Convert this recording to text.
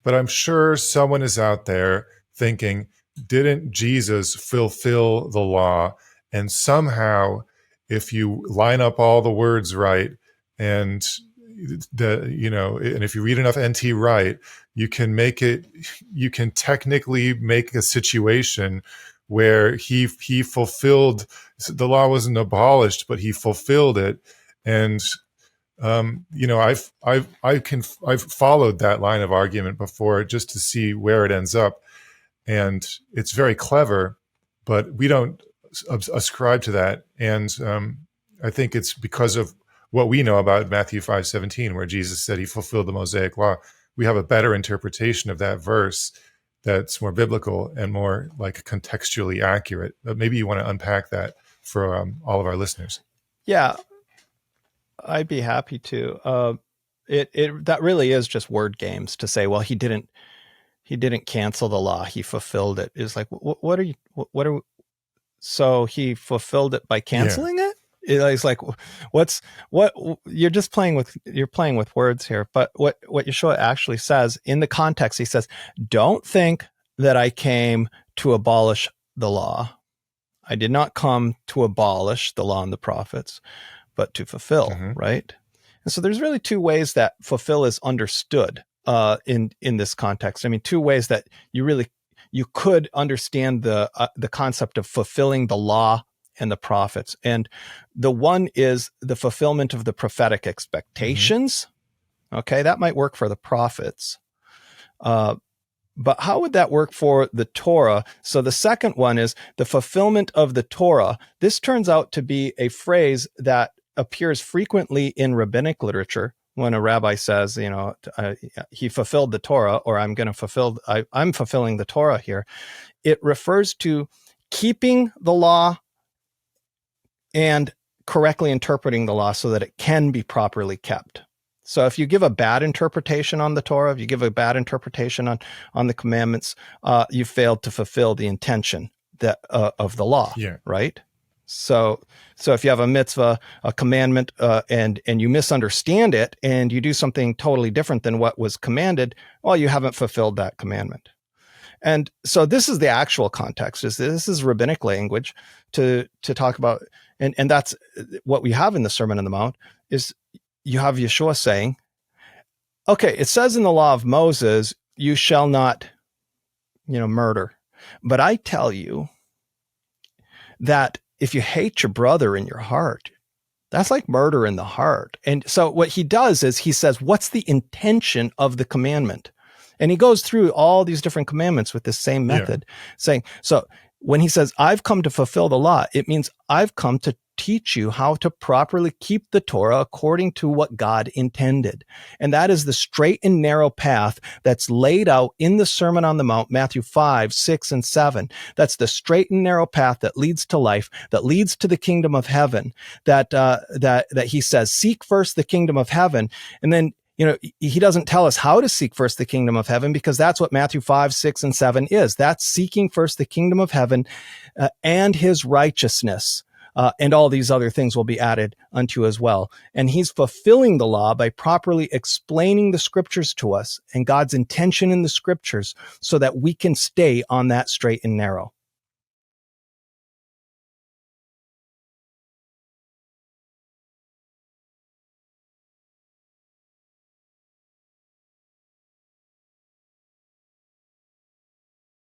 But I'm sure someone is out there thinking, didn't Jesus fulfill the law? And somehow, if you line up all the words right, and and if you read enough NT Wright, you can technically make a situation where he fulfilled the law. Wasn't abolished, but he fulfilled it. And I've followed that line of argument before just to see where it ends up, and it's very clever, but we don't ascribe to that. And I think it's because of what we know about Matthew 5:17, where Jesus said he fulfilled the Mosaic law. We have a better interpretation of that verse that's more biblical and more like contextually accurate. But maybe you want to unpack that for all of our listeners. Yeah, I'd be happy to. That really is just word games to say, well, he didn't cancel the law, he fulfilled it. Is like, what are so he fulfilled it by canceling it? It's like, what you're just playing with words here. But what Yeshua actually says in the context, he says, don't think that I came to abolish the law. I did not come to abolish the law and the prophets, but to fulfill, right? And so there's really two ways that fulfill is understood in this context. I mean, two ways that you could understand the concept of fulfilling the law and the prophets. And the one is the fulfillment of the prophetic expectations. Okay, that might work for the prophets. But how would that work for the Torah? So the second one is the fulfillment of the Torah. This turns out to be a phrase that appears frequently in rabbinic literature when a rabbi says, he fulfilled the Torah, or I'm fulfilling the Torah here. It refers to keeping the law and correctly interpreting the law so that it can be properly kept. So if you give a bad interpretation on the Torah, if you give a bad interpretation on the commandments, you failed to fulfill the intention of the law, right? So if you have a mitzvah, a commandment, and you misunderstand it, and you do something totally different than what was commanded, well, you haven't fulfilled that commandment. And so this is the actual context. This is rabbinic language to talk about, and that's what we have in the Sermon on the Mount. Is you have Yeshua saying, okay, it says in the law of Moses, you shall not, murder. But I tell you that if you hate your brother in your heart, that's like murder in the heart. And so what he does is he says, what's the intention of the commandment? And he goes through all these different commandments with this same method, saying, so when he says, I've come to fulfill the law, it means I've come to teach you how to properly keep the Torah according to what God intended. And that is the straight and narrow path that's laid out in the Sermon on the Mount, Matthew 5, 6, and 7. That's the straight and narrow path that leads to life, that leads to the kingdom of heaven, that he says, seek first the kingdom of heaven. And then, he doesn't tell us how to seek first the kingdom of heaven, because that's what Matthew 5, 6, and 7 is. That's seeking first the kingdom of heaven and his righteousness. And all these other things will be added unto as well. And he's fulfilling the law by properly explaining the scriptures to us and God's intention in the scriptures so that we can stay on that straight and narrow.